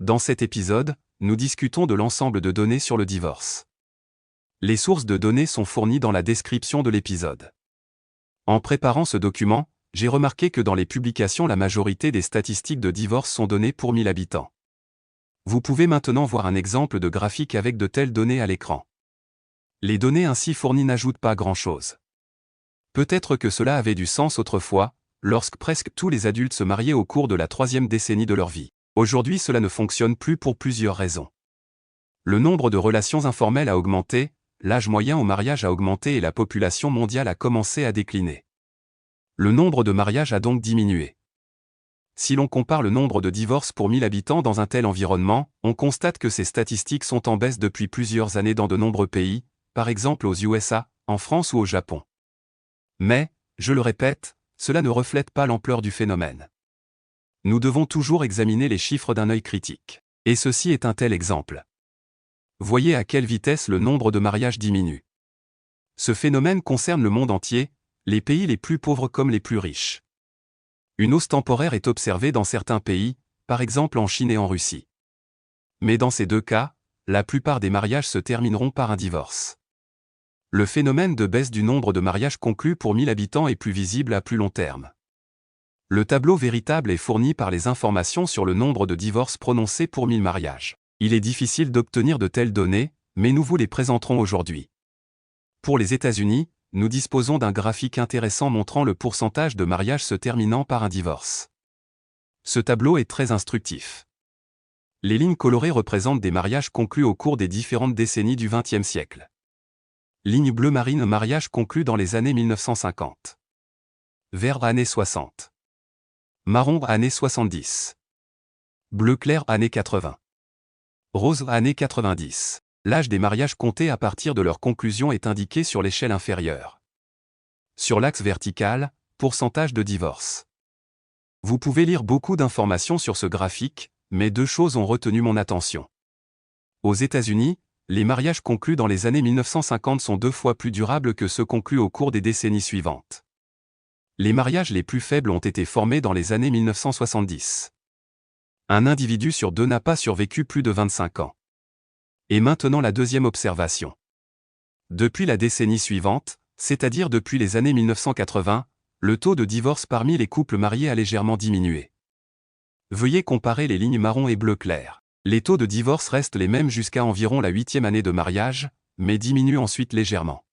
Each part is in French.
Dans cet épisode, nous discutons de l'ensemble de données sur le divorce. Les sources de données sont fournies dans la description de l'épisode. En préparant ce document, j'ai remarqué que dans les publications la majorité des statistiques de divorce sont données pour 1000 habitants. Vous pouvez maintenant voir un exemple de graphique avec de telles données à l'écran. Les données ainsi fournies n'ajoutent pas grand-chose. Peut-être que cela avait du sens autrefois, lorsque presque tous les adultes se mariaient au cours de la 3e décennie de leur vie. Aujourd'hui cela ne fonctionne plus pour plusieurs raisons. Le nombre de relations informelles a augmenté, l'âge moyen au mariage a augmenté et la population mondiale a commencé à décliner. Le nombre de mariages a donc diminué. Si l'on compare le nombre de divorces pour 1000 habitants dans un tel environnement, on constate que ces statistiques sont en baisse depuis plusieurs années dans de nombreux pays, par exemple aux USA, en France ou au Japon. Mais, je le répète, cela ne reflète pas l'ampleur du phénomène. Nous devons toujours examiner les chiffres d'un œil critique. Et ceci est un tel exemple. Voyez à quelle vitesse le nombre de mariages diminue. Ce phénomène concerne le monde entier, les pays les plus pauvres comme les plus riches. Une hausse temporaire est observée dans certains pays, par exemple en Chine et en Russie. Mais dans ces deux cas, la plupart des mariages se termineront par un divorce. Le phénomène de baisse du nombre de mariages conclus pour 1000 habitants est plus visible à plus long terme. Le tableau véritable est fourni par les informations sur le nombre de divorces prononcés pour 1000 mariages. Il est difficile d'obtenir de telles données, mais nous vous les présenterons aujourd'hui. Pour les États-Unis, nous disposons d'un graphique intéressant montrant le pourcentage de mariages se terminant par un divorce. Ce tableau est très instructif. Les lignes colorées représentent des mariages conclus au cours des différentes décennies du XXe siècle. Ligne bleue marine, mariage conclu dans les années 1950. Vert, années 60. Marron, années 70. Bleu clair, années 80. Rose, années 90. L'âge des mariages comptés à partir de leur conclusion est indiqué sur l'échelle inférieure. Sur l'axe vertical, pourcentage de divorce. Vous pouvez lire beaucoup d'informations sur ce graphique, mais deux choses ont retenu mon attention. Aux États-Unis, les mariages conclus dans les années 1950 sont 2 fois plus durables que ceux conclus au cours des décennies suivantes. Les mariages les plus faibles ont été formés dans les années 1970. Un individu sur 2 n'a pas survécu plus de 25 ans. Et maintenant la deuxième observation. Depuis la décennie suivante, c'est-à-dire depuis les années 1980, le taux de divorce parmi les couples mariés a légèrement diminué. Veuillez comparer les lignes marron et bleu clair. Les taux de divorce restent les mêmes jusqu'à environ la 8e année de mariage, mais diminuent ensuite légèrement.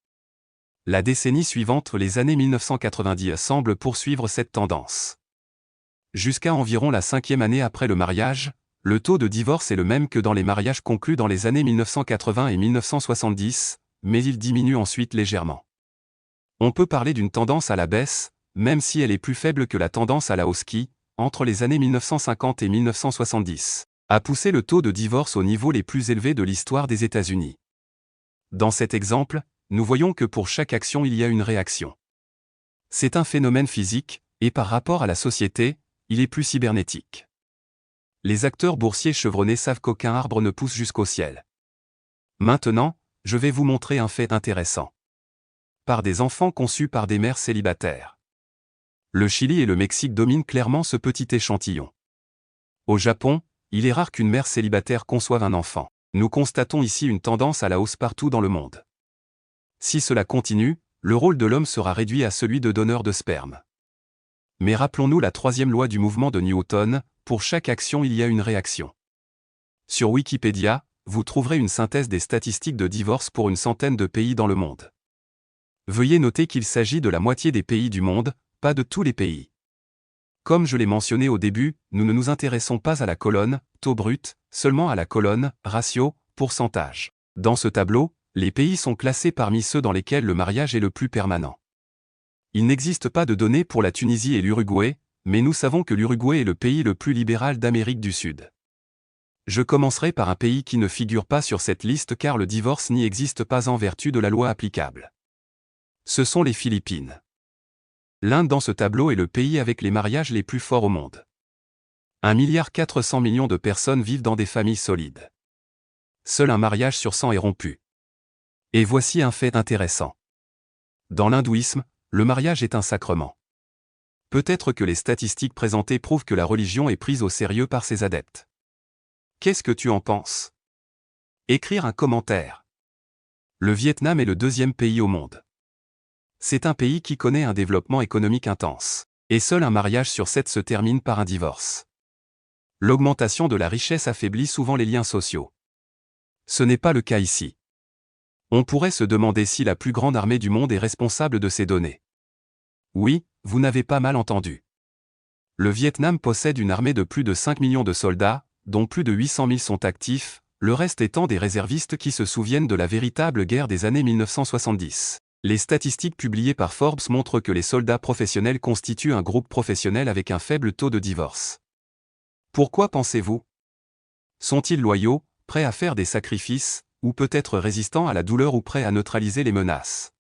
La décennie suivante, les années 1990, semble poursuivre cette tendance. Jusqu'à environ la 5e année après le mariage, le taux de divorce est le même que dans les mariages conclus dans les années 1980 et 1970, mais il diminue ensuite légèrement. On peut parler d'une tendance à la baisse, même si elle est plus faible que la tendance à la hausse qui, entre les années 1950 et 1970, a poussé le taux de divorce au niveau les plus élevés de l'histoire des États-Unis. Dans cet exemple, nous voyons que pour chaque action il y a une réaction. C'est un phénomène physique, et par rapport à la société, il est plus cybernétique. Les acteurs boursiers chevronnés savent qu'aucun arbre ne pousse jusqu'au ciel. Maintenant, je vais vous montrer un fait intéressant. Par des enfants conçus par des mères célibataires. Le Chili et le Mexique dominent clairement ce petit échantillon. Au Japon, il est rare qu'une mère célibataire conçoive un enfant. Nous constatons ici une tendance à la hausse partout dans le monde. Si cela continue, le rôle de l'homme sera réduit à celui de donneur de sperme. Mais rappelons-nous la 3e loi du mouvement de Newton, pour chaque action il y a une réaction. Sur Wikipédia, vous trouverez une synthèse des statistiques de divorce pour une centaine de pays dans le monde. Veuillez noter qu'il s'agit de la moitié des pays du monde, pas de tous les pays. Comme je l'ai mentionné au début, nous ne nous intéressons pas à la colonne, taux brut, seulement à la colonne, ratio, pourcentage. Dans ce tableau, les pays sont classés parmi ceux dans lesquels le mariage est le plus permanent. Il n'existe pas de données pour la Tunisie et l'Uruguay, mais nous savons que l'Uruguay est le pays le plus libéral d'Amérique du Sud. Je commencerai par un pays qui ne figure pas sur cette liste car le divorce n'y existe pas en vertu de la loi applicable. Ce sont les Philippines. L'Inde dans ce tableau est le pays avec les mariages les plus forts au monde. 1,4 milliard de personnes vivent dans des familles solides. Seul un mariage sur 100 est rompu. Et voici un fait intéressant. Dans l'hindouisme, le mariage est un sacrement. Peut-être que les statistiques présentées prouvent que la religion est prise au sérieux par ses adeptes. Qu'est-ce que tu en penses? Écrire un commentaire. Le Vietnam est le deuxième pays au monde. C'est un pays qui connaît un développement économique intense. Et seul un mariage sur 7 se termine par un divorce. L'augmentation de la richesse affaiblit souvent les liens sociaux. Ce n'est pas le cas ici. On pourrait se demander si la plus grande armée du monde est responsable de ces données. Oui, vous n'avez pas mal entendu. Le Vietnam possède une armée de plus de 5 millions de soldats, dont plus de 800 000 sont actifs, le reste étant des réservistes qui se souviennent de la véritable guerre des années 1970. Les statistiques publiées par Forbes montrent que les soldats professionnels constituent un groupe professionnel avec un faible taux de divorce. Pourquoi pensez-vous? Sont-ils loyaux, prêts à faire des sacrifices, ou peut-être résistants à la douleur ou prêts à neutraliser les menaces?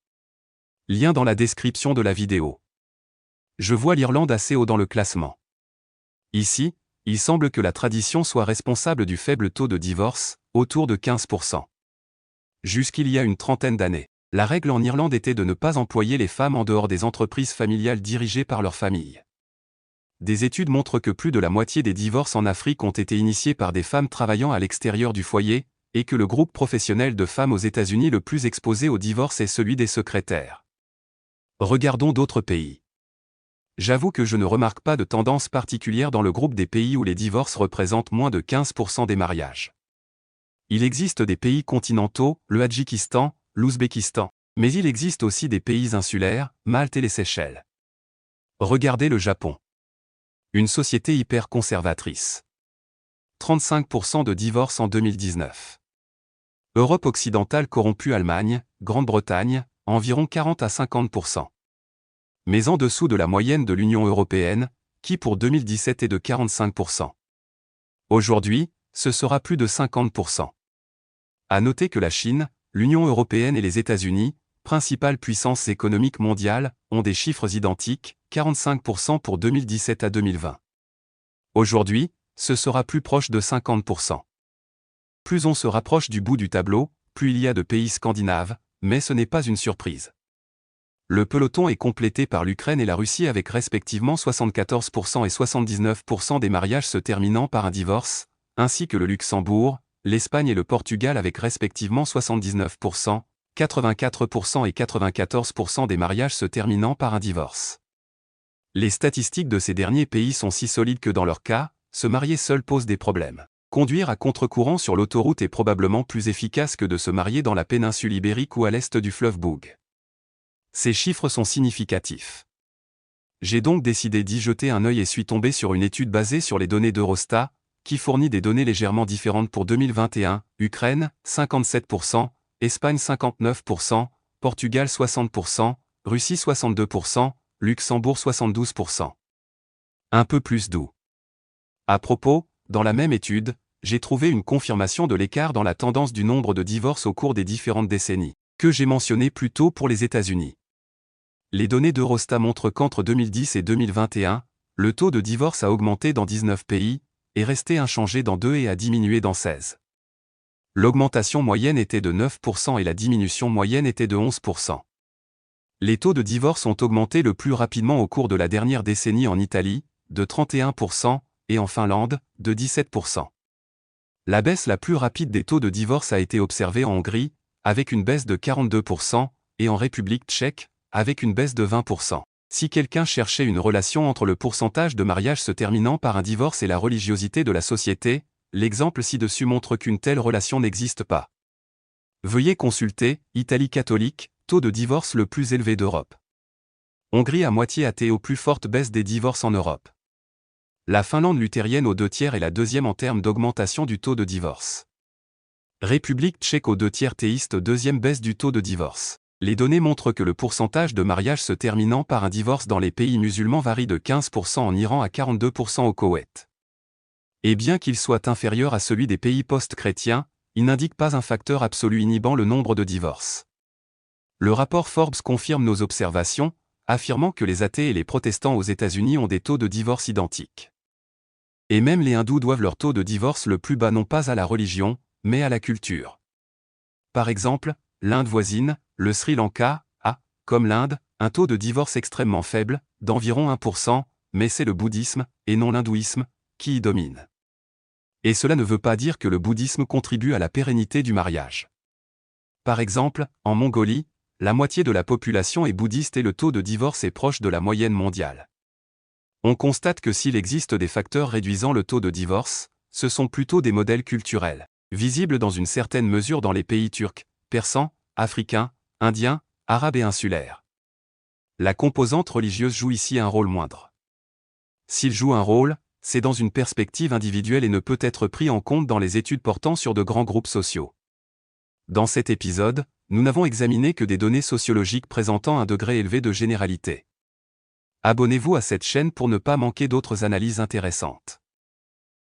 Lien dans la description de la vidéo. Je vois l'Irlande assez haut dans le classement. Ici, il semble que la tradition soit responsable du faible taux de divorce, autour de 15%. Jusqu'il y a une trentaine d'années, la règle en Irlande était de ne pas employer les femmes en dehors des entreprises familiales dirigées par leur famille. Des études montrent que plus de la moitié des divorces en Afrique ont été initiés par des femmes travaillant à l'extérieur du foyer, et que le groupe professionnel de femmes aux États-Unis le plus exposé au divorce est celui des secrétaires. Regardons d'autres pays. J'avoue que je ne remarque pas de tendance particulière dans le groupe des pays où les divorces représentent moins de 15% des mariages. Il existe des pays continentaux, le Tadjikistan, l'Ouzbékistan, mais il existe aussi des pays insulaires, Malte et les Seychelles. Regardez le Japon. Une société hyper conservatrice. 35% de divorces en 2019. Europe occidentale corrompue, Allemagne, Grande-Bretagne, environ 40 à 50%. Mais en dessous de la moyenne de l'Union européenne, qui pour 2017 est de 45%. Aujourd'hui, ce sera plus de 50%. À noter que la Chine, l'Union européenne et les États-Unis, principales puissances économiques mondiales, ont des chiffres identiques, 45% pour 2017 à 2020. Aujourd'hui, ce sera plus proche de 50%. Plus on se rapproche du bout du tableau, plus il y a de pays scandinaves, mais ce n'est pas une surprise. Le peloton est complété par l'Ukraine et la Russie avec respectivement 74% et 79% des mariages se terminant par un divorce, ainsi que le Luxembourg, l'Espagne et le Portugal avec respectivement 79%, 84% et 94% des mariages se terminant par un divorce. Les statistiques de ces derniers pays sont si solides que dans leur cas, se marier seul pose des problèmes. Conduire à contre-courant sur l'autoroute est probablement plus efficace que de se marier dans la péninsule ibérique ou à l'est du fleuve Boug. Ces chiffres sont significatifs. J'ai donc décidé d'y jeter un œil et suis tombé sur une étude basée sur les données d'Eurostat, qui fournit des données légèrement différentes pour 2021, Ukraine, 57%, Espagne 59%, Portugal 60%, Russie 62%, Luxembourg 72%. Un peu plus doux. À propos, dans la même étude, j'ai trouvé une confirmation de l'écart dans la tendance du nombre de divorces au cours des différentes décennies, que j'ai mentionné plus tôt pour les États-Unis. Les données d'Eurostat montrent qu'entre 2010 et 2021, le taux de divorce a augmenté dans 19 pays, est resté inchangé dans 2 et a diminué dans 16. L'augmentation moyenne était de 9% et la diminution moyenne était de 11%. Les taux de divorce ont augmenté le plus rapidement au cours de la dernière décennie en Italie, de 31%, et en Finlande, de 17%. La baisse la plus rapide des taux de divorce a été observée en Hongrie, avec une baisse de 42%, et en République tchèque, avec une baisse de 20%. Si quelqu'un cherchait une relation entre le pourcentage de mariages se terminant par un divorce et la religiosité de la société, l'exemple ci-dessus montre qu'une telle relation n'existe pas. Veuillez consulter, Italie catholique, taux de divorce le plus élevé d'Europe. Hongrie à moitié athée aux plus fortes baisses des divorces en Europe. La Finlande luthérienne aux 2/3 est la deuxième en termes d'augmentation du taux de divorce. République tchèque aux 2/3 théiste, deuxième baisse du taux de divorce. Les données montrent que le pourcentage de mariages se terminant par un divorce dans les pays musulmans varie de 15% en Iran à 42% au Koweït. Et bien qu'il soit inférieur à celui des pays post-chrétiens, il n'indique pas un facteur absolu inhibant le nombre de divorces. Le rapport Forbes confirme nos observations, affirmant que les athées et les protestants aux États-Unis ont des taux de divorce identiques. Et même les hindous doivent leur taux de divorce le plus bas non pas à la religion, mais à la culture. Par exemple, l'Inde voisine, le Sri Lanka, a, comme l'Inde, un taux de divorce extrêmement faible, d'environ 1%, mais c'est le bouddhisme, et non l'hindouisme, qui y domine. Et cela ne veut pas dire que le bouddhisme contribue à la pérennité du mariage. Par exemple, en Mongolie, la moitié de la population est bouddhiste et le taux de divorce est proche de la moyenne mondiale. On constate que s'il existe des facteurs réduisant le taux de divorce, ce sont plutôt des modèles culturels, visibles dans une certaine mesure dans les pays turcs, persans, africains, indiens, arabes et insulaires. La composante religieuse joue ici un rôle moindre. S'il joue un rôle, c'est dans une perspective individuelle et ne peut être pris en compte dans les études portant sur de grands groupes sociaux. Dans cet épisode, nous n'avons examiné que des données sociologiques présentant un degré élevé de généralité. Abonnez-vous à cette chaîne pour ne pas manquer d'autres analyses intéressantes.